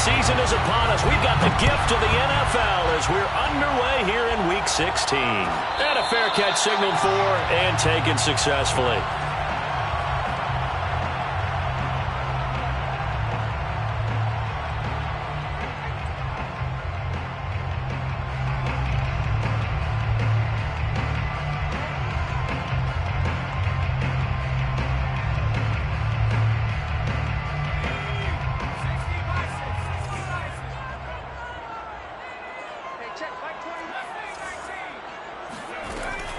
season is upon us. We've got the gift of the NFL as we're underway here in Week 16. And a fair catch signaled for and taken successfully.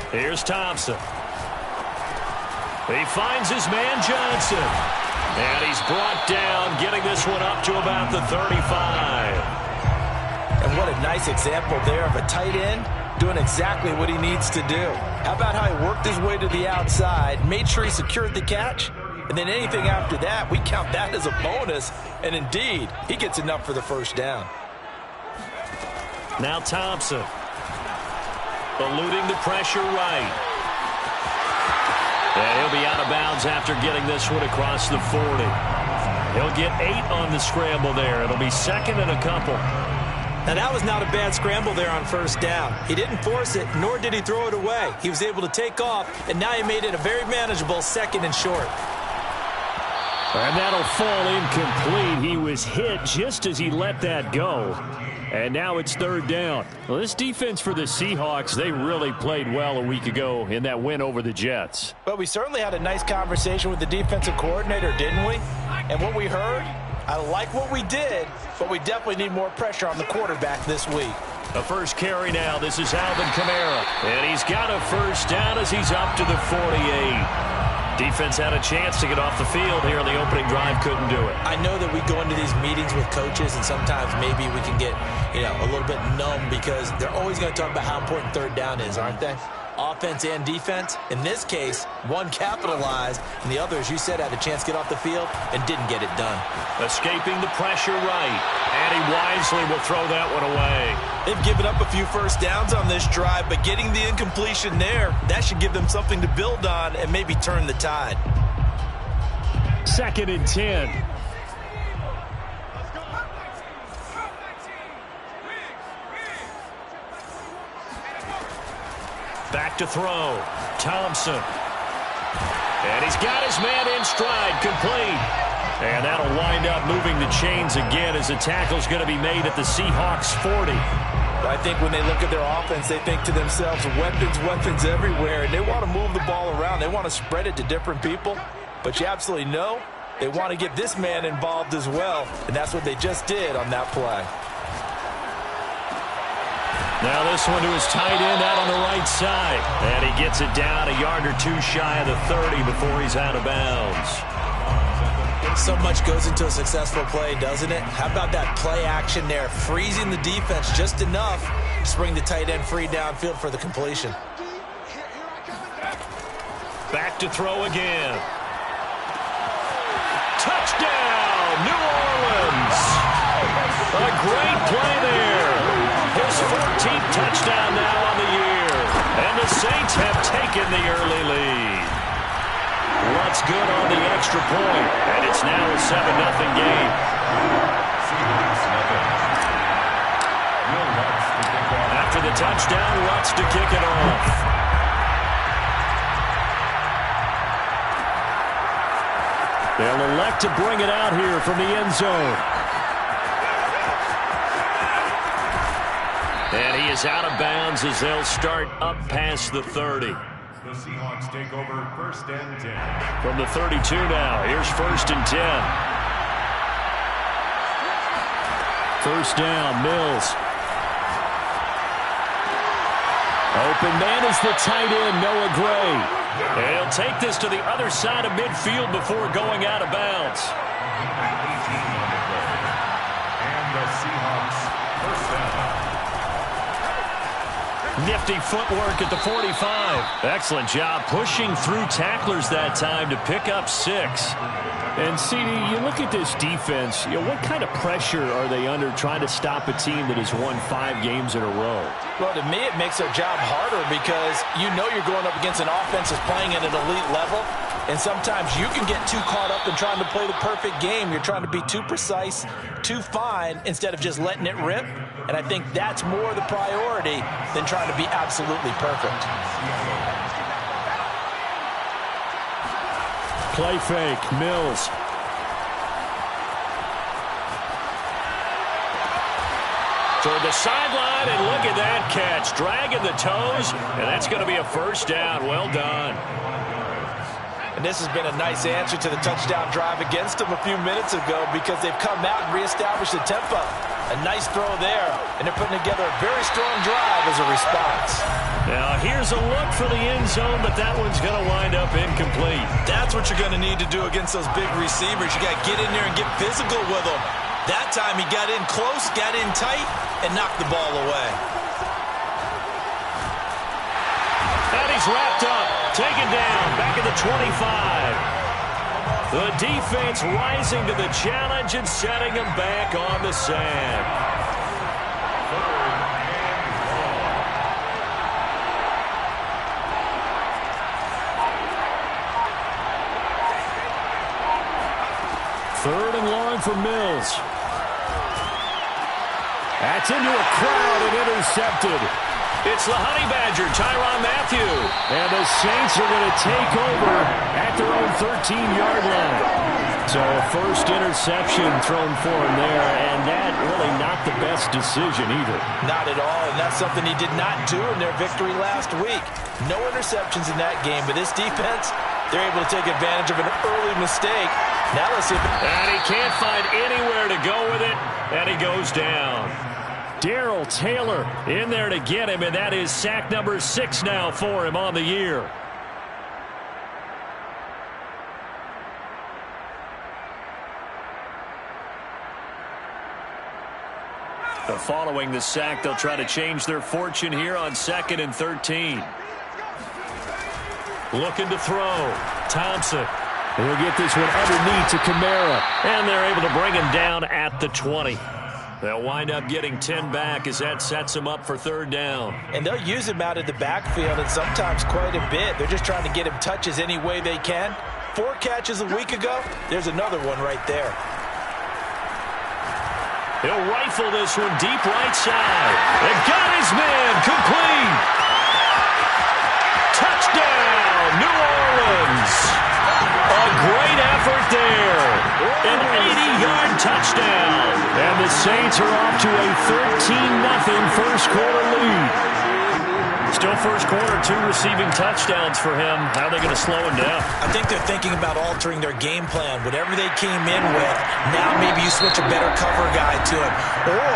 Here's Thompson. He finds his man Johnson. And he's brought down, getting this one up to about the 35. And what a nice example there of a tight end doing exactly what he needs to do. How about how he worked his way to the outside, made sure he secured the catch, and then anything after that, we count that as a bonus. And indeed, he gets enough for the first down. Now Thompson. Eluding the pressure right. And he'll be out of bounds after getting this one across the 40. He'll get 8 on the scramble there. It'll be second and a couple. Now that was not a bad scramble there on first down. He didn't force it, nor did he throw it away. He was able to take off, and now he made it a very manageable second and short. And that'll fall incomplete. He was hit just as he let that go. And now it's third down. Well, this defense for the Seahawks, they really played well a week ago in that win over the Jets. But we certainly had a nice conversation with the defensive coordinator, didn't we? And what we heard, I like what we did, but we definitely need more pressure on the quarterback this week. The first carry now. This is Alvin Kamara. And he's got a first down as he's up to the 48. Defense had a chance to get off the field here on the opening drive, couldn't do it. I know that we go into these meetings with coaches, and sometimes maybe we can get, a little bit numb because they're always going to talk about how important third down is, aren't they? Offense and defense. In this case, one capitalized, and the other, as you said, had a chance to get off the field and didn't get it done. Escaping the pressure right, and he wisely will throw that one away. They've given up a few first downs on this drive, but getting the incompletion there, that should give them something to build on and maybe turn the tide. Second and 10. Back to throw. Thompson. And he's got his man in stride, complete. And that'll wind up moving the chains again as the tackle's going to be made at the Seahawks 40. I think when they look at their offense, they think to themselves, weapons everywhere, and they want to move the ball around. They want to spread it to different people, but you absolutely know they want to get this man involved as well, and that's what they just did on that play. Now this one to his tight end out on the right side. And he gets it down a yard or two shy of the 30 before he's out of bounds. So much goes into a successful play, doesn't it? How about that play action there, freezing the defense just enough to bring the tight end free downfield for the completion. Back to throw again. Touchdown, New Orleans. A great play there. His 14th touchdown now on the year. And the Saints have taken the early lead. What's good on the extra point, and it's now a 7-0 game. After the touchdown, Lutz to kick it off. They'll elect to bring it out here from the end zone. And he is out of bounds as they'll start up past the 30. The Seahawks take over first and 10. From the 32 now, here's first and 10. First down, Mills. Open man is the tight end, Noah Gray. And he'll take this to the other side of midfield before going out of bounds. And the Seahawks first down. Nifty footwork at the 45. Excellent job pushing through tacklers that time to pick up 6. And, CD, you look at this defense, what kind of pressure are they under trying to stop a team that has won 5 games in a row? Well, to me, it makes their job harder because you know you're going up against an offense that's playing at an elite level. And sometimes you can get too caught up in trying to play the perfect game. You're trying to be too precise, too fine, instead of just letting it rip. And I think that's more the priority than trying to be absolutely perfect. Play fake, Mills. Toward the sideline, and look at that catch. Dragging the toes, and that's going to be a first down. Well done. And this has been a nice answer to the touchdown drive against them a few minutes ago because they've come out and reestablished the tempo. A nice throw there, and they're putting together a very strong drive as a response. Now, here's a look for the end zone, but that one's going to wind up incomplete. That's what you're going to need to do against those big receivers. You got to get in there and get physical with them. That time he got in close, got in tight, and knocked the ball away. And he's wrapped up, taken down, back at the 25. The defense rising to the challenge and setting him back on the sand. Third and long for Mills. That's into a crowd and intercepted. It's the Honey Badger, Tyrann Mathieu. And the Saints are going to take over at their own 13-yard line. So first interception thrown for him there, and that really not the best decision either. Not at all, and that's something he did not do in their victory last week. No interceptions in that game, but this defense, they're able to take advantage of an early mistake. Now let's see if... And he can't find anywhere to go with it, and he goes down. Darrell Taylor in there to get him, and that is sack number 6 now for him on the year. Following the sack, they'll try to change their fortune here on 2nd and 13. Looking to throw. Thompson. He'll get this one underneath to Kamara, and they're able to bring him down at the 20. They'll wind up getting 10 back as that sets him up for third down. And they'll use him out of the backfield, and sometimes quite a bit. They're just trying to get him touches any way they can. 4 catches a week ago. There's another one right there. He'll rifle this one deep right side. And got his man complete. Touchdown, New Orleans. A great effort there. An 80-yard touchdown. And the Saints are off to a 13-0 first quarter lead. Still first quarter, 2 receiving touchdowns for him. How are they going to slow him down? I think they're thinking about altering their game plan. Whatever they came in with, now maybe you switch a better cover guy to him. Or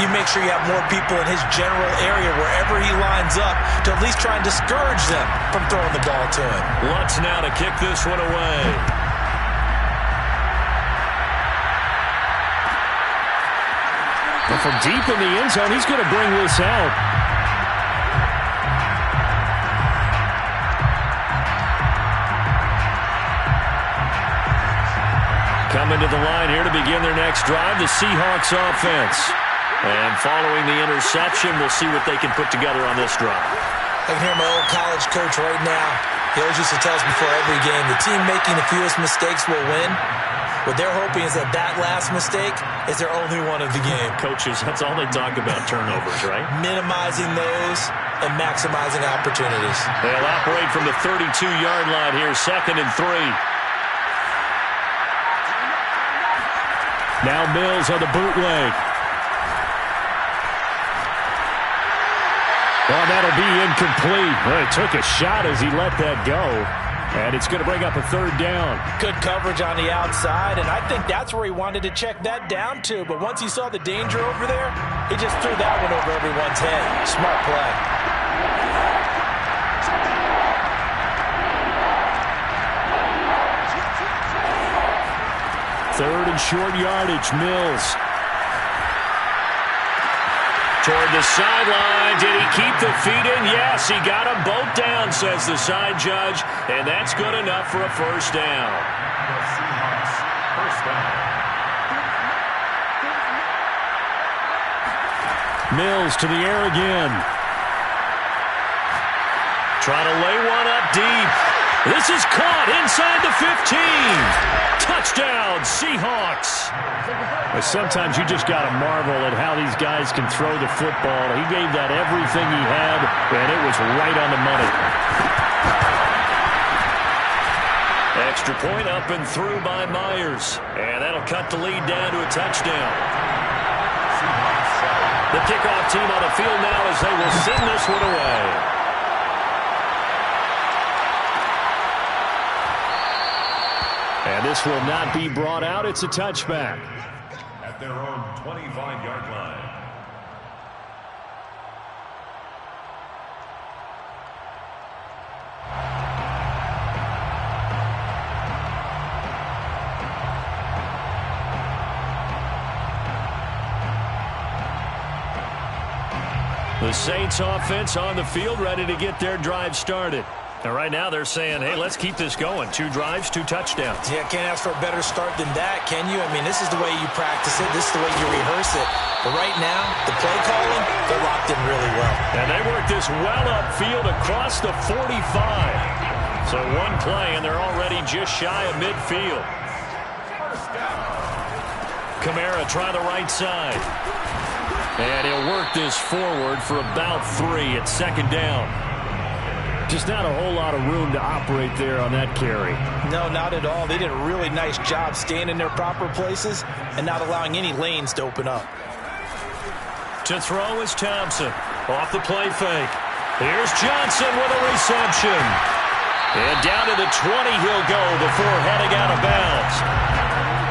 you make sure you have more people in his general area wherever he lines up to at least try and discourage them from throwing the ball to him. Lutz now to kick this one away. And from deep in the end zone, he's going to bring this out. Coming to the line here to begin their next drive, the Seahawks offense. And following the interception, we'll see what they can put together on this drive. I can hear my old college coach right now. He always used to tell us before every game, the team making the fewest mistakes will win. What they're hoping is that that last mistake is their only one of the game. Coaches, that's all they talk about, turnovers, right? Minimizing those and maximizing opportunities. They'll operate from the 32-yard line here, 2nd and 3. Now Mills on the bootleg. Well, that'll be incomplete. Well, he took a shot as he let that go. And it's going to bring up a third down. Good coverage on the outside, and I think that's where he wanted to check that down to. But once he saw the danger over there, he just threw that one over everyone's head. Smart play. Third and short yardage, Mills. Toward the sideline. Did he keep the feet in? Yes, he got them both down, says the side judge. And that's good enough for a first down. The Seahawks, first down. Mills to the air again. Trying to lay one up deep. This is caught inside the 15. Touchdown, Seahawks. Sometimes you just got to marvel at how these guys can throw the football. He gave that everything he had, and it was right on the money. Extra point up and through by Myers. And that'll cut the lead down to a touchdown. The kickoff team on the field now as they will send this one away. And this will not be brought out. It's a touchback. At their own 25-yard line. The Saints offense on the field ready to get their drive started. And right now they're saying, hey, let's keep this going. 2 drives, 2 touchdowns. Yeah, can't ask for a better start than that, can you? I mean, this is the way you practice it. This is the way you rehearse it. But right now, the play calling, they're locked in really well. And they work this well upfield across the 45. So one play, and they're already just shy of midfield. Kamara try the right side. And he'll work this forward for about 3 at second down. Just not a whole lot of room to operate there on that carry. No, not at all. They did a really nice job staying in their proper places and not allowing any lanes to open up. To throw is Thompson. Off the play fake. Here's Johnson with a reception. And down to the 20 he'll go before heading out of bounds.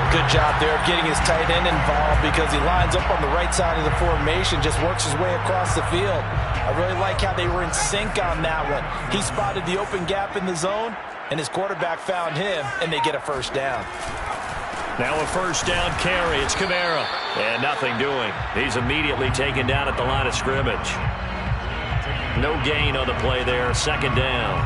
Good job there of getting his tight end involved because he lines up on the right side of the formation, just works his way across the field. I really like how they were in sync on that one. He spotted the open gap in the zone, and his quarterback found him, and they get a first down. Now a first down carry. It's Kamara. And nothing doing. He's immediately taken down at the line of scrimmage. No gain on the play there. Second down.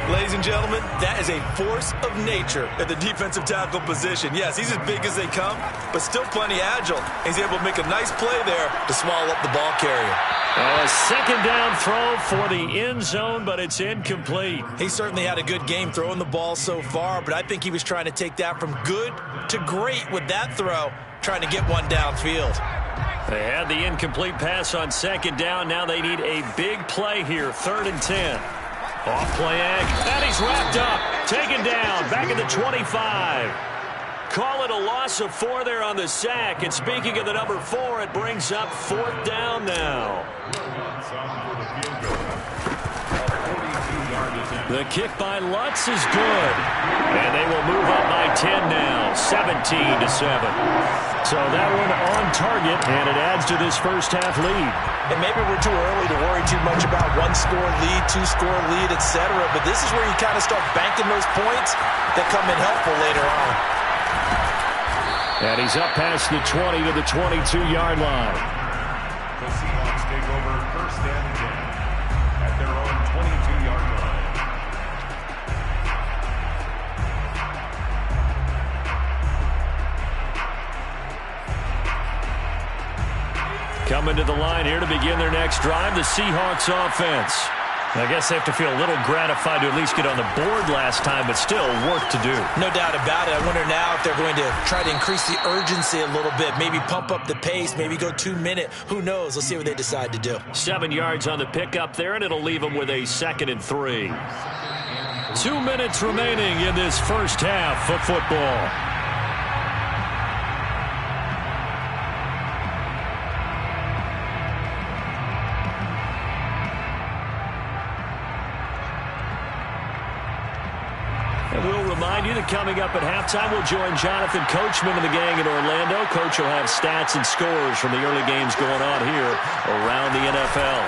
Ladies and gentlemen, that is a force of nature at the defensive tackle position. Yes, he's as big as they come, but still plenty agile. He's able to make a nice play there to swallow up the ball carrier. A second down throw for the end zone, but it's incomplete. He certainly had a good game throwing the ball so far, but I think he was trying to take that from good to great with that throw, trying to get one downfield. They had the incomplete pass on second down. Now they need a big play here, 3rd and 10. Off play and he's wrapped up. Taken down, back at the 25. Call it a loss of 4 there on the sack. And speaking of the number 4, it brings up 4th down now. The kick by Lutz is good. And they will move up by 10 now, 17-7. So that one on target, and it adds to this first half lead. And maybe we're too early to worry too much about 1-score lead, 2-score lead, etc. But this is where you kind of start banking those points that come in helpful later on. And he's up past the 20 to the 22-yard line. The Seahawks take over 1st and 10 at their own 22-yard line. Coming to the line here to begin their next drive, the Seahawks offense. I guess they have to feel a little gratified to at least get on the board last time, but still work to do. No doubt about it. I wonder now if they're going to try to increase the urgency a little bit, maybe pump up the pace, maybe go 2-minute. Who knows? Let's see what they decide to do. 7 yards on the pickup there, and it'll leave them with a 2nd and 3. 2 minutes remaining in this first half of football. And we'll remind you that coming up at halftime, we'll join Jonathan Coachman and the gang in Orlando. Coach will have stats and scores from the early games going on here around the NFL.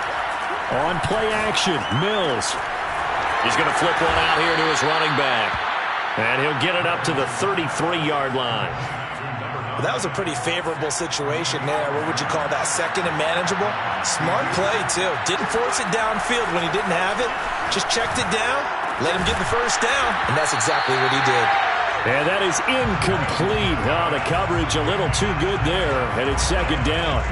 On play action, Mills. He's going to flip one out here to his running back. And he'll get it up to the 33-yard line. Well, that was a pretty favorable situation there. What would you call that? 2nd and manageable? Smart play, too. Didn't force it downfield when he didn't have it. Just checked it down. Let him get the first down, and that's exactly what he did. And that is incomplete. Oh, the coverage a little too good there, and it's 2nd down.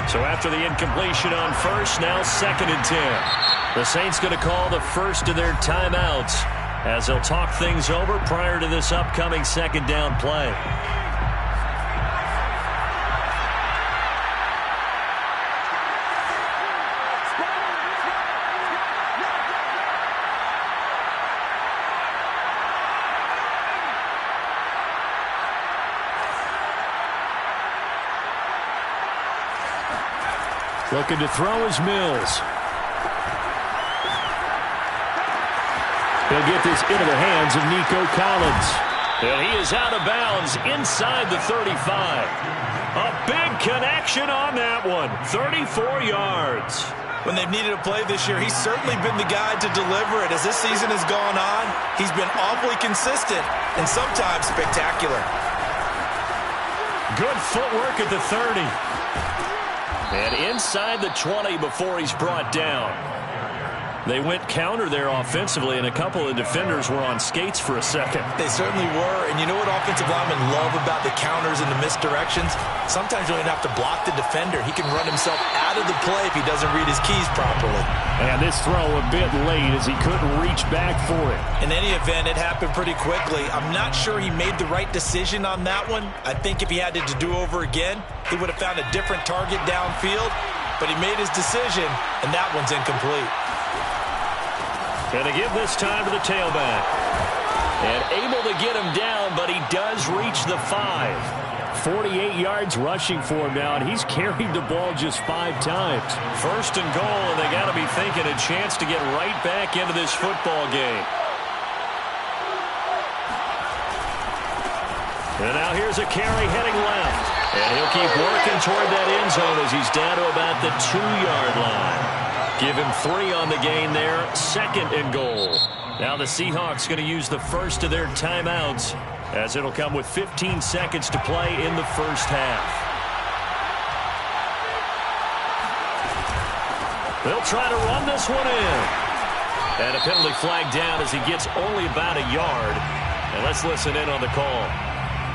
So after the incompletion on first, now 2nd and 10. The Saints going to call the first of their timeouts as they'll talk things over prior to this upcoming 2nd down play. Looking to throw is Mills. He'll get this into the hands of Nico Collins. And he is out of bounds inside the 35. A big connection on that one. 34 yards. When they've needed a play this year, he's certainly been the guy to deliver it. As this season has gone on, he's been awfully consistent and sometimes spectacular. Good footwork at the 30. And inside the 20 before he's brought down. They went counter there offensively, and a couple of defenders were on skates for a second. They certainly were, and you know what offensive linemen love about the counters and the misdirections? Sometimes you don't have to block the defender. He can run himself out of the play if he doesn't read his keys properly. And this throw a bit late as he couldn't reach back for it. In any event, it happened pretty quickly. I'm not sure he made the right decision on that one. I think if he had to do over again, he would have found a different target downfield, but he made his decision, and that one's incomplete. Going to give this time to the tailback. And able to get him down, but he does reach the 5. 48 yards rushing for him now, and he's carried the ball just 5 times. 1st and goal, and they got to be thinking a chance to get right back into this football game. And now here's a carry heading left. And he'll keep working toward that end zone as he's down to about the 2-yard line. Give him 3 on the gain there. 2nd and goal. Now the Seahawks going to use the first of their timeouts as it'll come with 15 seconds to play in the first half. They'll try to run this one in. And a penalty flag down as he gets only about a yard. And let's listen in on the call.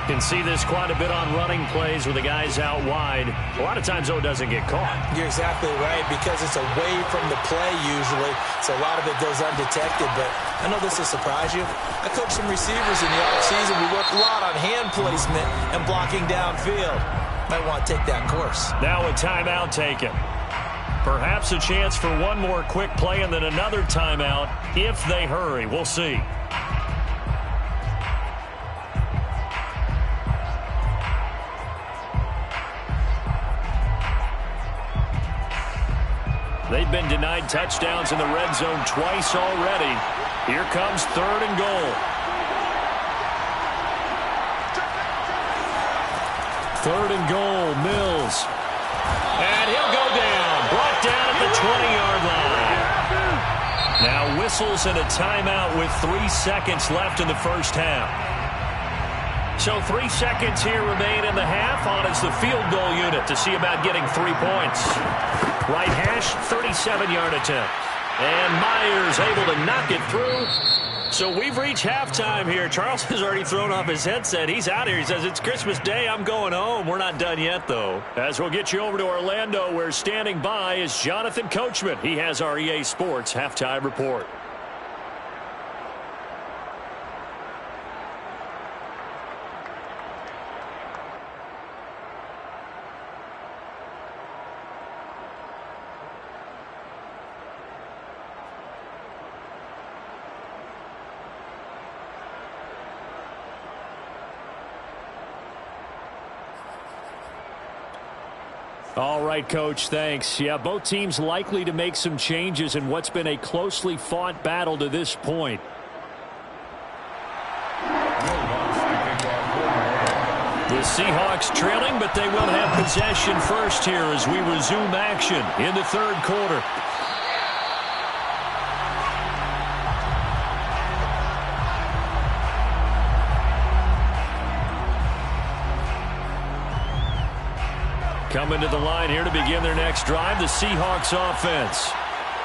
Can see this quite a bit on running plays with the guys out wide. A lot of times, though, it doesn't get caught. You're exactly right, because it's away from the play usually, so a lot of it goes undetected. But I know this will surprise you. I coach some receivers in the offseason. We work a lot on hand placement and blocking downfield. Might want to take that course. Now a timeout taken. Perhaps a chance for one more quick play and then another timeout if they hurry. We'll see. They've been denied touchdowns in the red zone twice already. Here comes 3rd and goal. 3rd and goal, Mills. And he'll go down. Brought down at the 20-yard line. Now whistles and a timeout with 3 seconds left in the first half. So 3 seconds here remain in the half. On is the field goal unit to see about getting 3 points. Right hash, 37-yard attempt. And Myers able to knock it through. So we've reached halftime here. Charles has already thrown off his headset. He's out here. He says, it's Christmas Day. I'm going home. We're not done yet, though. As we'll get you over to Orlando, where standing by is Jonathan Coachman. He has our EA Sports halftime report. All right, Coach, thanks. Yeah, both teams likely to make some changes in what's been a closely fought battle to this point. The Seahawks trailing, but they will have possession first here as we resume action in the 3rd quarter. Coming to the line here to begin their next drive, the Seahawks offense.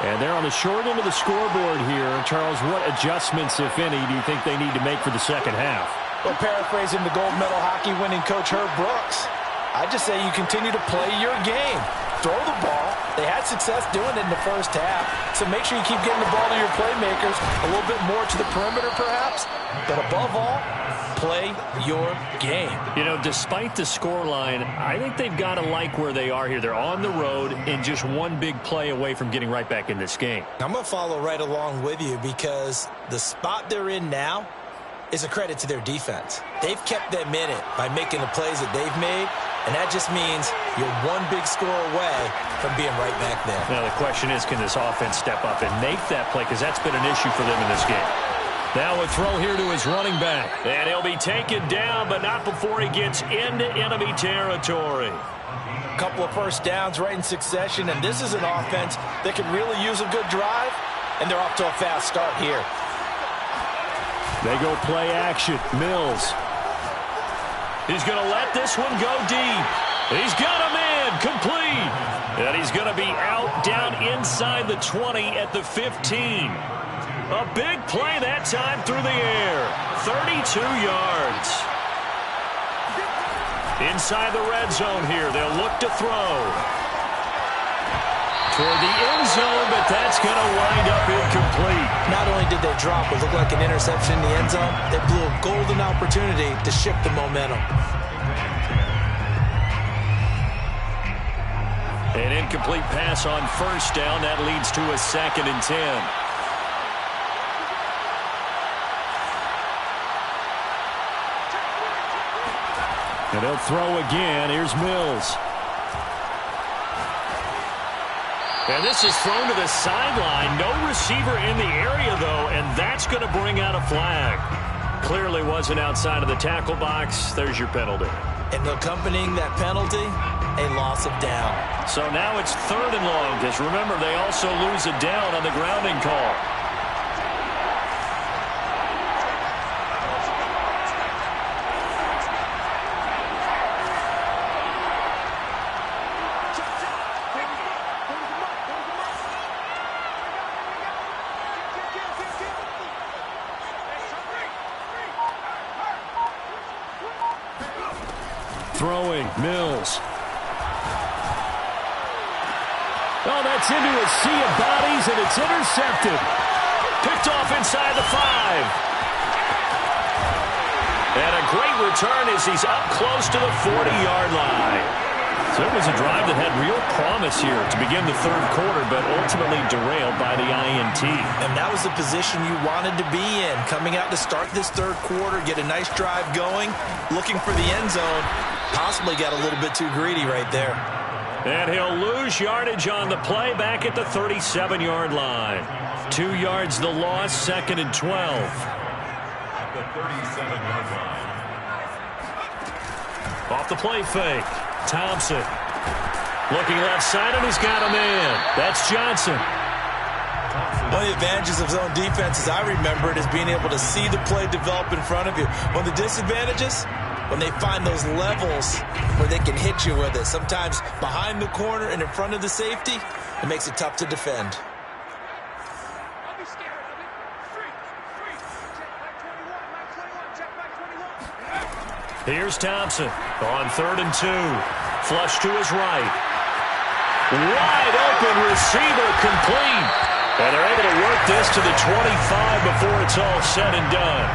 And they're on the short end of the scoreboard here. Charles, what adjustments, if any, do you think they need to make for the second half? Well, paraphrasing the gold medal hockey winning coach Herb Brooks, I just say you continue to play your game. throw the ball. They had success doing it in the first half. So make sure you keep getting the ball to your playmakers, a little bit more to the perimeter perhaps. But above all, play your game. You know, despite the scoreline, I think they've got to like where they are here. They're on the road and just one big play away from getting right back in this game. I'm going to follow right along with you because the spot they're in now is a credit to their defense. They've kept them in it by making the plays that they've made, and that just means you're one big score away from being right back there. Now, the question is, can this offense step up and make that play? Because that's been an issue for them in this game. Now a throw here to his running back. And he'll be taken down, but not before he gets into enemy territory. A couple of first downs right in succession, and this is an offense that could really use a good drive, and they're off to a fast start here. They go play action. Mills. He's going to let this one go deep. He's got him in. Complete. And he's going to be out down inside the 20 at the 15. A big play that time through the air. 32 yards. Inside the red zone here. They'll look to throw. Toward the end zone, but that's going to wind up incomplete. Not only did they drop what looked like an interception in the end zone, they blew a golden opportunity to shift the momentum. An incomplete pass on first down. That leads to a 2nd and 10. And he'll throw again. Here's Mills. And this is thrown to the sideline. No receiver in the area, though, and that's going to bring out a flag. Clearly wasn't outside of the tackle box. There's your penalty. And accompanying that penalty, a loss of down. So now it's 3rd and long, because remember, they also lose a down on the grounding call. Throwing, Mills. Oh, that's into a sea of bodies, and it's intercepted. Picked off inside the 5. And a great return as he's up close to the 40-yard line. So it was a drive that had real promise here to begin the 3rd quarter, but ultimately derailed by the INT. And that was the position you wanted to be in, coming out to start this 3rd quarter, get a nice drive going, looking for the end zone. Possibly got a little bit too greedy right there. And he'll lose yardage on the play back at the 37-yard line. 2 yards the loss, 2nd and 12. At the 37-yard line. Off the play fake. Thompson. Looking left side, and he's got a man. That's Johnson. One of the advantages of zone defense, as I remember it, is being able to see the play develop in front of you. One of the disadvantages, when they find those levels where they can hit you with it. Sometimes behind the corner and in front of the safety, it makes it tough to defend. Here's Thompson on 3rd and 2. Flush to his right. Wide open receiver, complete. And they're able to work this to the 25 before it's all said and done.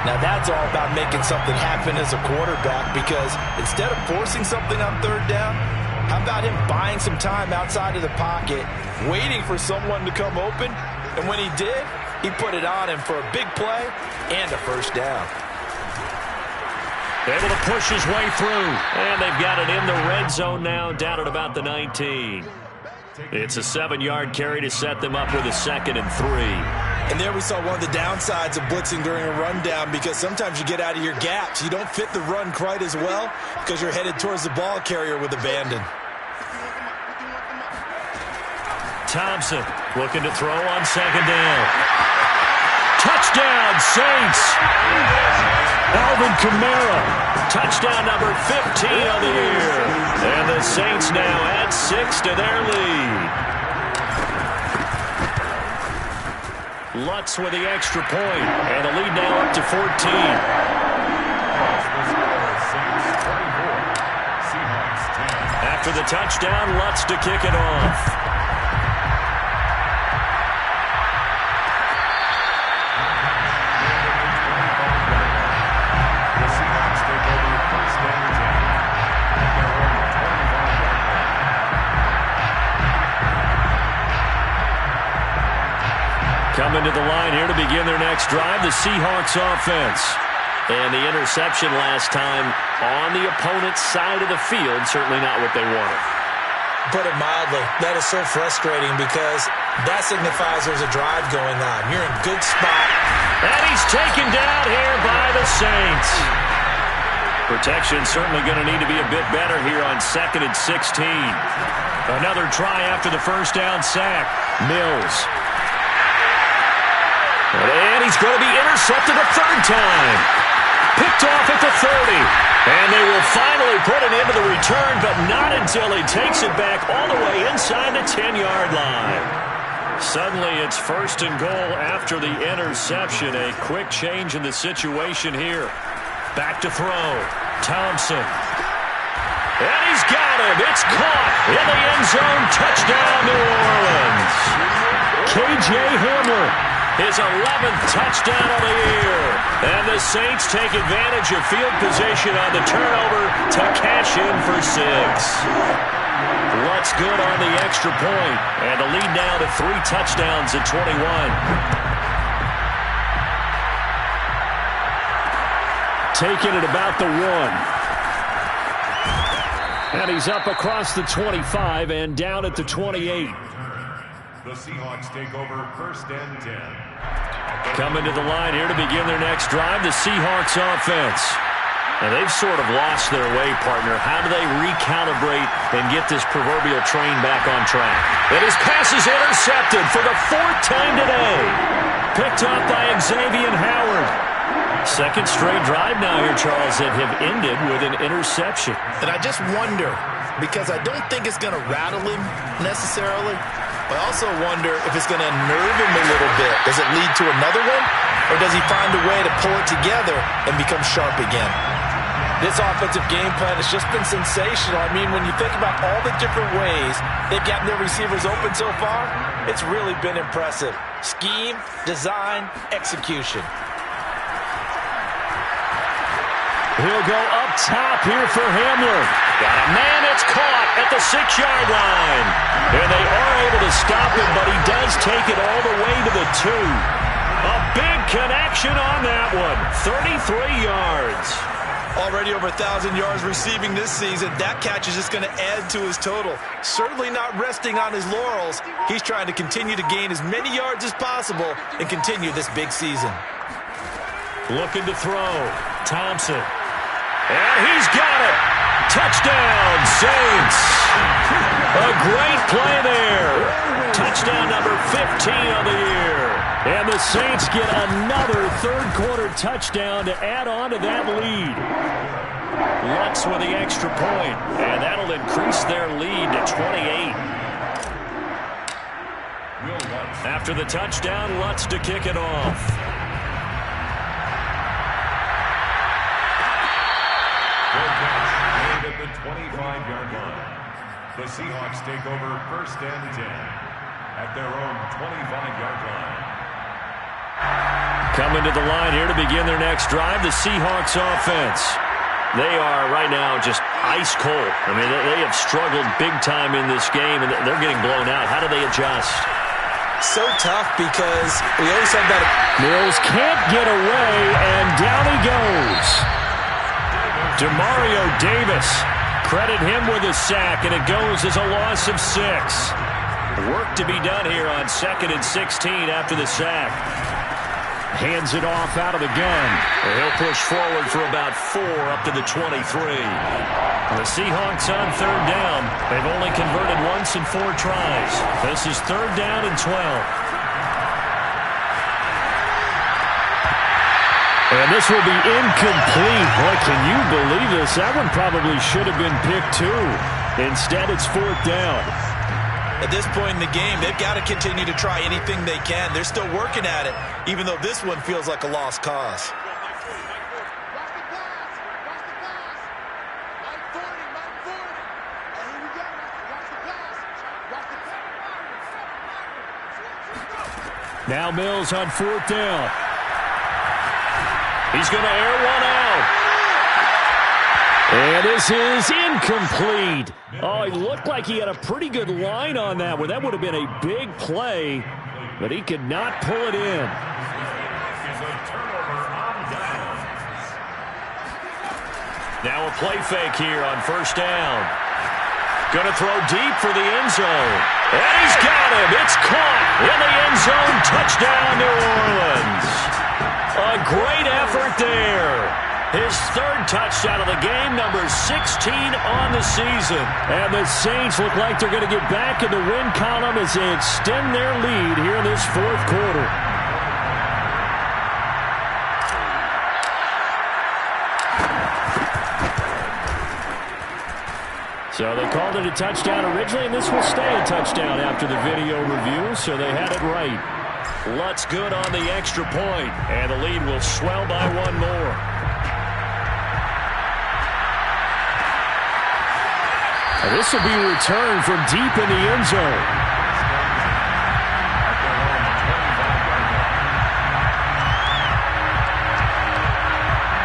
Now that's all about making something happen as a quarterback, because instead of forcing something on 3rd down, how about him buying some time outside of the pocket, waiting for someone to come open, and when he did, he put it on him for a big play and a 1st down. Able to push his way through, and they've got it in the red zone now, down at about the 19. It's a 7-yard carry to set them up with a 2nd and 3. And there we saw one of the downsides of blitzing during a rundown, because sometimes you get out of your gaps. You don't fit the run quite as well because you're headed towards the ball carrier with abandon. Thompson looking to throw on 2nd down. Touchdown, Saints! Alvin Kamara, touchdown number 15 on the year. And the Saints now add 6 to their lead. Lutz with the extra point, and the lead now up to 14. After the touchdown, Lutz to kick it off. The Seahawks take over first and 10 at their own 25-yard line. Coming to the line here to begin their next drive, the Seahawks offense. And the interception last time on the opponent's side of the field, certainly not what they wanted. Put it mildly, that is so frustrating because that signifies there's a drive going on. You're in good spot. And he's taken down here by the Saints. Protection certainly going to need to be a bit better here on 2nd and 16. Another try after the first down sack. Mills. And he's going to be intercepted a third time. Picked off at the 30. And they will finally put it into the return, but not until he takes it back all the way inside the 10-yard line. Suddenly it's 1st and goal after the interception. A quick change in the situation here. Back to throw. Thompson. And he's got him. It's caught in the end zone. Touchdown, New Orleans. K.J. Hamler. His 11th touchdown of the year. And the Saints take advantage of field position on the turnover to cash in for 6. Lutz good on the extra point. And the lead now to 3 touchdowns at 21. Taking it about the 1. And he's up across the 25 and down at the 28. The Seahawks take over first and 10. Coming to the line here to begin their next drive, the Seahawks offense. And they've sort of lost their way, partner. How do they recalibrate and get this proverbial train back on track? And his pass is intercepted for the 4th time today. Picked up by Xavier Howard. Second straight drive now here, Charles, that have ended with an interception. And I just wonder, because I don't think it's going to rattle him necessarily, but I also wonder if it's going to unnerve him a little bit. Does it lead to another one? Or does he find a way to pull it together and become sharp again? This offensive game plan has just been sensational. I mean, when you think about all the different ways they've gotten their receivers open so far, it's really been impressive. Scheme, design, execution. He'll go up top here for Hamler. Got a man that's caught at the 6-yard line. And they are able to stop him, but he does take it all the way to the 2. A big connection on that one. 33 yards. Already over 1,000 yards receiving this season. That catch is just going to add to his total. Certainly not resting on his laurels. He's trying to continue to gain as many yards as possible and continue this big season. Looking to throw. Thompson. And he's got it. Touchdown, Saints. A great play there. Touchdown number 15 of the year. And the Saints get another third-quarter touchdown to add on to that lead. Lutz with the extra point, and that'll increase their lead to 28. After the touchdown, Lutz to kick it off. At the 25-yard line. The Seahawks take over first and 10 at their own 25-yard line. Coming to the line here to begin their next drive, the Seahawks offense. They are right now just ice cold. I mean, they have struggled big time in this game, and they're getting blown out. How do they adjust? So tough because we always said that Mills can't get away, and down he goes. Demario Davis, credit him with a sack, and it goes as a loss of 6. Work to be done here on 2nd and 16 after the sack. Hands it off out of the gun. And he'll push forward for about 4 up to the 23. The Seahawks on 3rd down. They've only converted once in 4 tries. This is 3rd down and 12. And this will be incomplete. Boy, can you believe this? That one probably should have been picked too. Instead, it's 4th down. At this point in the game, they've got to continue to try anything they can. They're still working at it, even though this one feels like a lost cause. Now Mills on 4th down. He's going to air one out. And this is incomplete. Oh, he looked like he had a pretty good line on that one. That would have been a big play, but he could not pull it in. Now a play fake here on 1st down. Going to throw deep for the end zone. And he's got him. It's caught in the end zone. Touchdown, New Orleans. A great effort there. His 3rd touchdown of the game, number 16 on the season. And the Saints look like they're going to get back in the win column as they extend their lead here in this 4th quarter. So they called it a touchdown originally, and this will stay a touchdown after the video review, so they had it right. Lutz good on the extra point, and the lead will swell by 1 more. And this will be returned from deep in the end zone.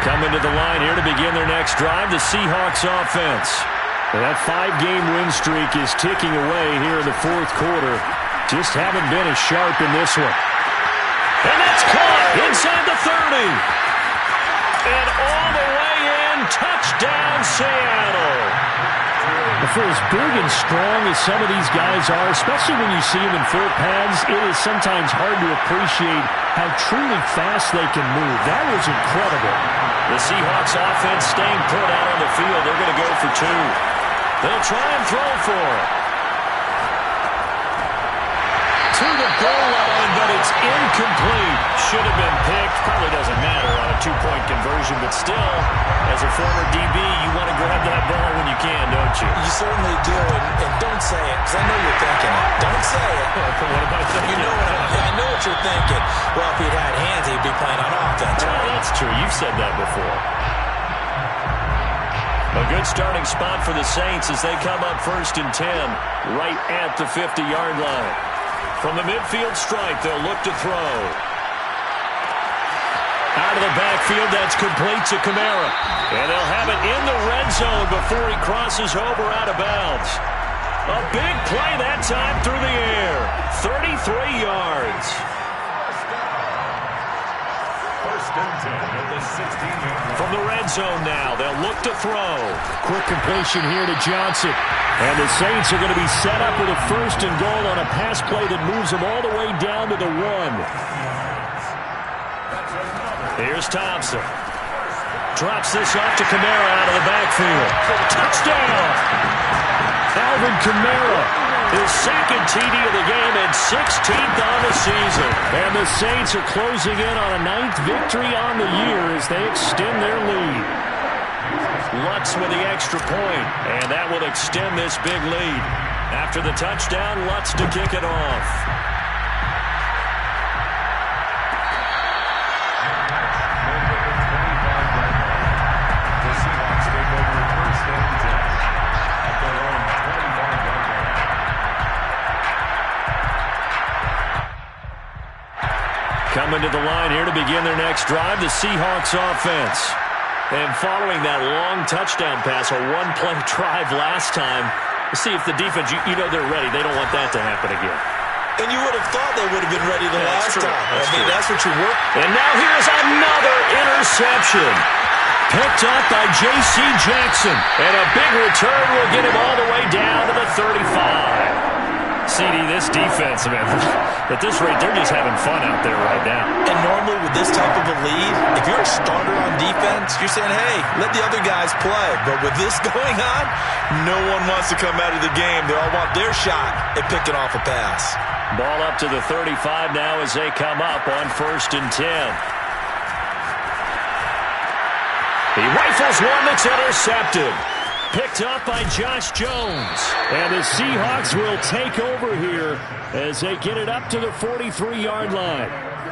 Coming to the line here to begin their next drive, the Seahawks offense. And that 5-game win streak is ticking away here in the 4th quarter. Just haven't been as sharp in this one. And that's caught inside the 30. And all the way in, touchdown Seattle. For as big and strong as some of these guys are, especially when you see them in full pads, it is sometimes hard to appreciate how truly fast they can move. That was incredible. The Seahawks offense staying put out on the field. They're going to go for 2. They'll try and throw for it. To the goal line, but it's incomplete. Should have been picked. Probably doesn't matter on a 2-point conversion, but still, as a former DB, you want to grab that ball when you can, don't you? You certainly do, and don't say it, because I know you're thinking it. Don't say it. What am I thinking? I know what you're thinking. Well, if he'd had hands, he'd be playing on offense. Well, that's true. You've said that before. A good starting spot for the Saints as they come up 1st and 10, right at the 50-yard line. From the midfield stripe, they'll look to throw. Out of the backfield, that's complete to Kamara. And they'll have it in the red zone before he crosses over out of bounds. A big play that time through the air. 33 yards. 1st and 10 at the 16-yard line. From the red zone now, they'll look to throw. Quick completion here to Johnson. And the Saints are going to be set up with a 1st and goal on a pass play that moves them all the way down to the 1. Here's Thompson. Drops this off to Kamara out of the backfield. Touchdown! Alvin Kamara, his 2nd TD of the game and 16th on the season. And the Saints are closing in on a 9th victory on the year as they extend their lead. Lutz with the extra point, and that will extend this big lead. After the touchdown, Lutz to kick it off. The Seahawks take over 1st and 10 at their own 25-yard line. Coming to the line here to begin their next drive, the Seahawks offense. And following that long touchdown pass, a 1-play drive last time, let's see if the defense, you know they're ready. They don't want that to happen again. And you would have thought they would have been ready the last time. That's what you work. And now here's another interception. Picked up by J.C. Jackson. And a big return will get him all the way down to the 35. CD, this defense, man, at this rate, they're just having fun out there right now. And normally with this type of a lead, if you're a starter on defense, you're saying, hey, let the other guys play. But with this going on, no one wants to come out of the game. They all want their shot at picking off a pass. Ball up to the 35 now as they come up on 1st and 10. He rifles one that's intercepted. Picked up by Josh Jones. And the Seahawks will take over here as they get it up to the 43-yard line.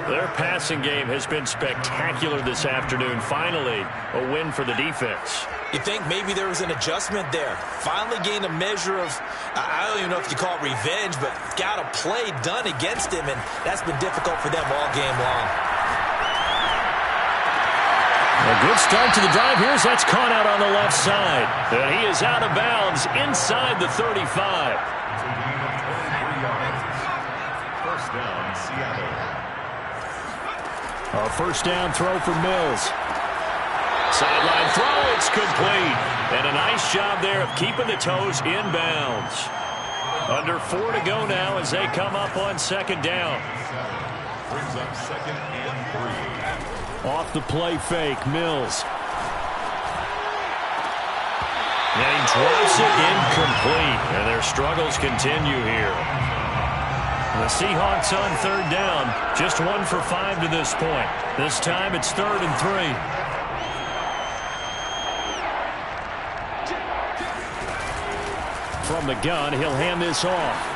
Their passing game has been spectacular this afternoon. Finally, a win for the defense. You think maybe there was an adjustment there. Finally gained a measure of, I don't even know if you call it revenge, but got a play done against him, and that's been difficult for them all game long. A good start to the drive. Here's that's caught out on the left side. And he is out of bounds inside the 35. First down, Seattle. A first down throw for Mills. Sideline throw, it's complete. And a nice job there of keeping the toes in bounds. Under 4 to go now as they come up on second down. Brings up second and 3. Off the play fake, Mills. And he drops it incomplete. And their struggles continue here. The Seahawks on third down. Just 1 for 5 to this point. This time it's 3rd and 3. From the gun, he'll hand this off.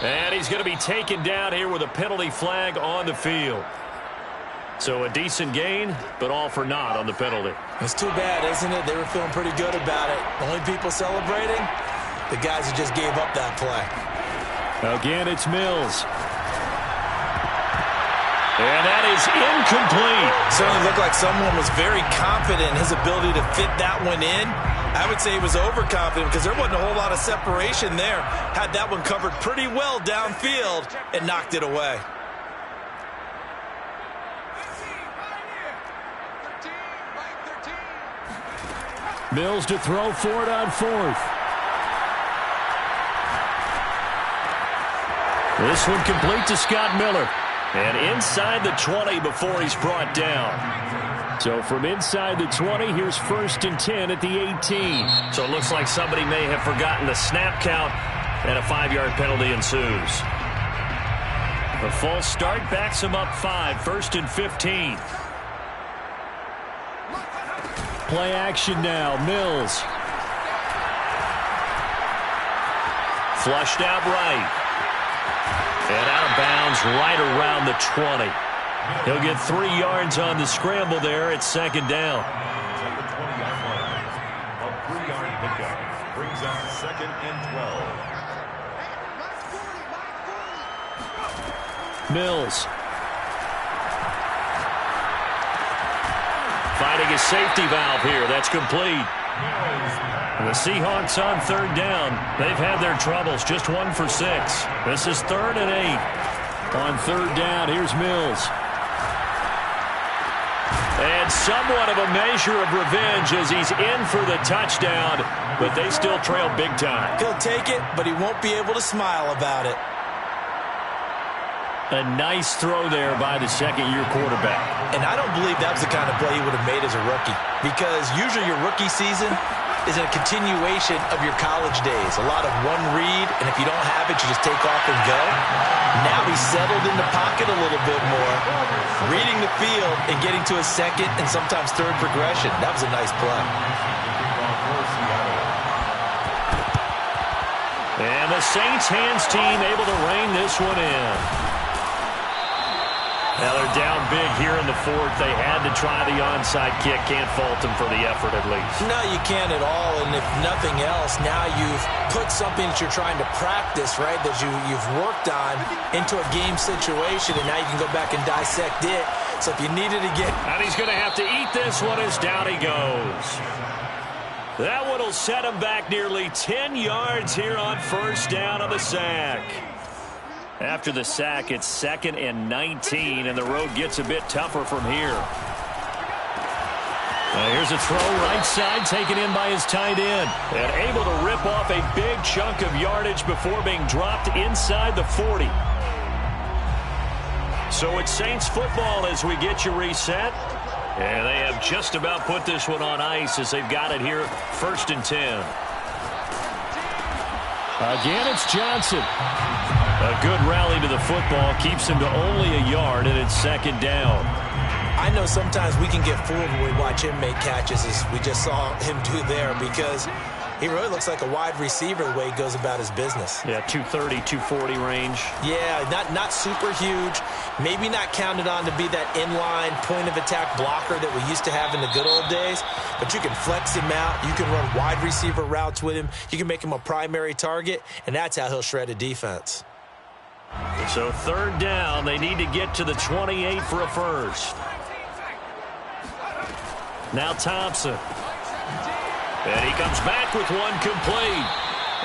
And he's going to be taken down here with a penalty flag on the field. So a decent gain, but all for naught on the penalty. It's too bad, isn't it? They were feeling pretty good about it. Only people celebrating, the guys who just gave up that play. Again, it's Mills. And that is incomplete. Certainly looked like someone was very confident in his ability to fit that one in. I would say he was overconfident because there wasn't a whole lot of separation there. Had that one covered pretty well downfield and knocked it away. Mills to throw for it on 4th. This one complete to Scott Miller. And inside the 20 before he's brought down. So from inside the 20, here's 1st and 10 at the 18. So it looks like somebody may have forgotten the snap count, and a 5-yard penalty ensues. The false start backs him up 5, 1st and 15. Play action now, Mills. Flushed out right. And out of bounds right around the 20. He'll get 3 yards on the scramble there at second down. At the 20-yard line, a 3-yard pickup brings up 2nd and 12. Mills. Finding a safety valve here. That's complete. And the Seahawks on third down. They've had their troubles. Just 1 for 6. This is 3rd and 8. On third down, here's Mills. And somewhat of a measure of revenge as he's in for the touchdown, but they still trail big time. He'll take it, but he won't be able to smile about it. A nice throw there by the second-year quarterback. And I don't believe that was the kind of play he would have made as a rookie, because usually your rookie season is a continuation of your college days. A lot of one read, and if you don't have it, you just take off and go. Now he's settled in the pocket a little bit more, reading the field and getting to a second and sometimes third progression. That was a nice play. And the Saints hands team able to rein this one in. Now they're down big here in the 4th. They had to try the onside kick. Can't fault them for the effort at least. No, you can't at all. And if nothing else, now you've put something that you're trying to practice, right, that you've worked on into a game situation, and now you can go back and dissect it. So if you needed to get... And he's going to have to eat this one as down he goes. That one will set him back nearly 10 yards here on first down on the sack. After the sack, it's 2nd and 19, and the road gets a bit tougher from here. Here's a throw right side, taken in by his tight end, and able to rip off a big chunk of yardage before being dropped inside the 40. So it's Saints football as we get you reset. And they have just about put this one on ice as they've got it here, 1st and 10. Again, it's Johnson. A good rally to the football keeps him to only a yard, and it's 2nd down. I know sometimes we can get fooled when we watch him make catches, as we just saw him do there, because He really looks like a wide receiver the way he goes about his business. Yeah, 230, 240 range. Yeah, not super huge. Maybe not counted on to be that inline point-of-attack blocker that we used to have in the good old days. But you can flex him out. You can run wide receiver routes with him. You can make him a primary target, and that's how he'll shred a defense. So third down, they need to get to the 28 for a first. Now Thompson. And he comes back with one complete.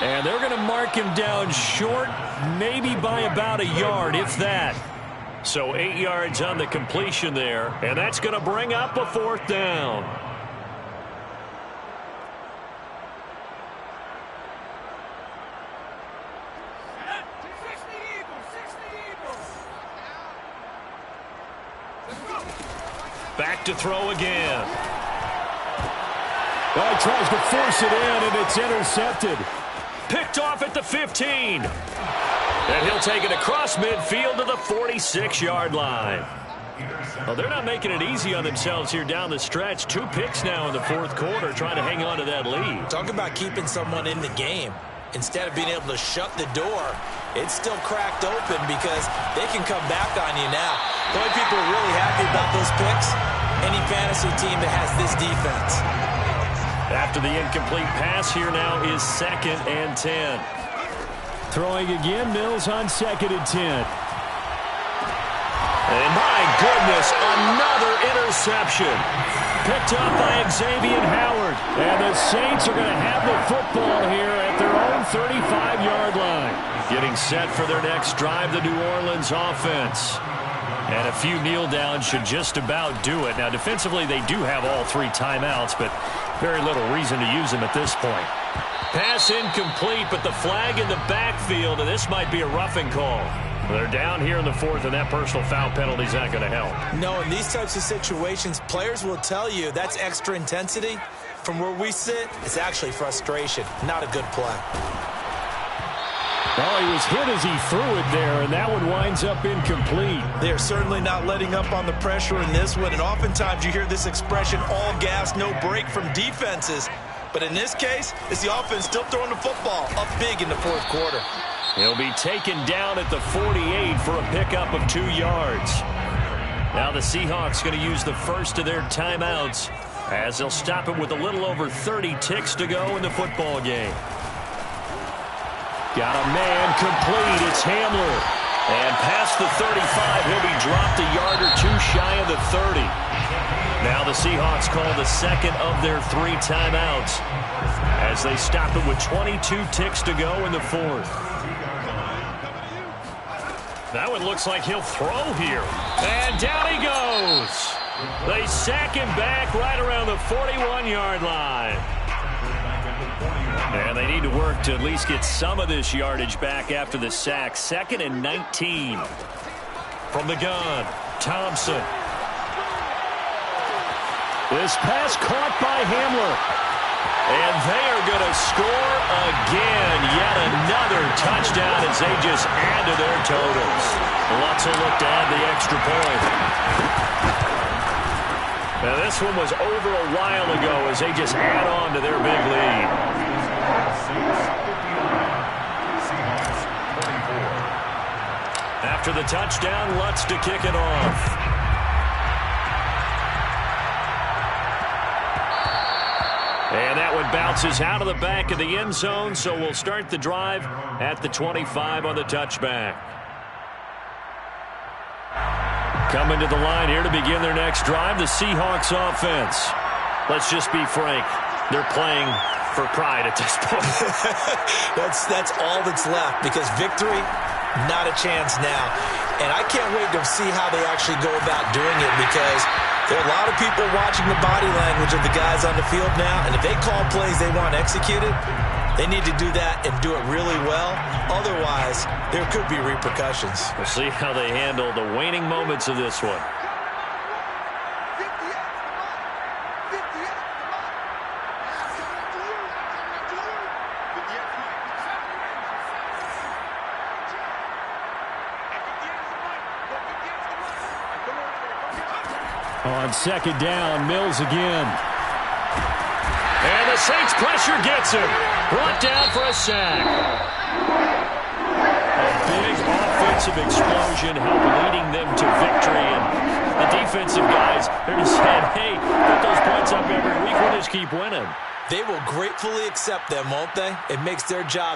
And they're going to mark him down short, maybe by about a yard, if that. So 8 yards on the completion there, and that's going to bring up a fourth down. Back to throw again. Well, he tries to force it in, and it's intercepted. Picked off at the 15. And he'll take it across midfield to the 46-yard line. Well, they're not making it easy on themselves here down the stretch. 2 picks now in the fourth quarter, trying to hang on to that lead. Talk about keeping someone in the game. Instead of being able to shut the door, it's still cracked open because they can come back on you now. The only people who are really happy about those picks, any fantasy team that has this defense. After the incomplete pass, here now is 2nd and 10. Throwing again, Mills on 2nd and 10. And my goodness, another interception. Picked up by Xavier Howard. And the Saints are going to have the football here at their own 35-yard line. Getting set for their next drive, the New Orleans offense. And a few kneel downs should just about do it. Now, defensively, they do have all 3 timeouts, but very little reason to use them at this point. Pass incomplete, but the flag in the backfield, and this might be a roughing call. They're down here in the 4th, and that personal foul penalty is not going to help. No, in these types of situations, players will tell you that's extra intensity. From where we sit, it's actually frustration, not a good play. Oh, he was hit as he threw it there, and that one winds up incomplete. They're certainly not letting up on the pressure in this one, and oftentimes you hear this expression, all gas, no break from defenses. But in this case, it's the offense still throwing the football up big in the 4th quarter. He'll be taken down at the 48 for a pickup of 2 yards. Now the Seahawks going to use the first of their timeouts as they'll stop it with a little over 30 ticks to go in the football game. Got a man complete. It's Hamler. And past the 35, he'll be dropped a yard or 2 shy of the 30. Now the Seahawks call the second of their 3 timeouts as they stop it with 22 ticks to go in the 4th. That one looks like he'll throw here. And down he goes. They sack him back right around the 41-yard line. And they need to work to at least get some of this yardage back after the sack. 2nd and 19. From the gun, Thompson. This pass caught by Hamler. And they are going to score again. Yet another touchdown as they just add to their totals. Let's look to add the extra point. Now this one was over a while ago as they just add on to their big lead. After the touchdown, Lutz to kick it off. And that one bounces out of the back of the end zone, so we'll start the drive at the 25 on the touchback. Coming to the line here to begin their next drive, the Seahawks offense. Let's just be frank. They're playing for pride at this point. That's all that's left because victory, not a chance now. And I can't wait to see how they actually go about doing it because there are a lot of people watching the body language of the guys on the field now, and if they call plays they want executed, they need to do that and do it really well. Otherwise, there could be repercussions. We'll see how they handle the waning moments of this one. On 2nd down, Mills again. And the the Saints pressure gets him. Brought down for a sack. A big offensive explosion helped leading them to victory. And the defensive guys, they're just saying, hey, put those points up every week. We'll just keep winning. They will gratefully accept them, won't they? It makes their job